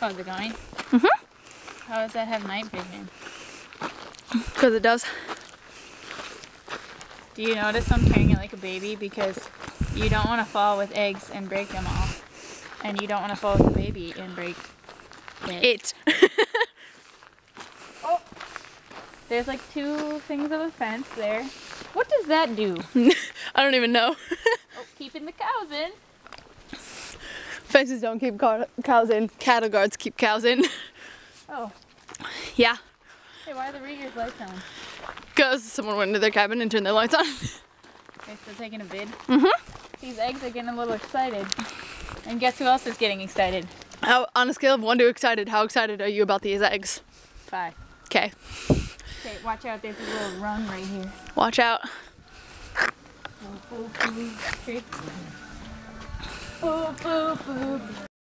How's it going? How does that have night vision? Because it does. Do you notice I'm carrying it like a baby? Because you don't want to fall with eggs and break them all. And you don't want to fall with the baby and break it. Oh! There's like 2 things of a fence there. What does that do? I don't even know. Oh, keeping the cows in. Fences don't keep cows in. Cattle guards keep cows in. Oh. Yeah. Hey, why are the Rieger's lights on? Because someone went into their cabin and turned their lights on. They're still taking a bid? Mm-hmm. These eggs are getting a little excited. And guess who else is getting excited? How, on a scale of 1 to excited, how excited are you about these eggs? 5. Okay. Okay, watch out. There's a little run right here. Watch out. Boo, boo, boo.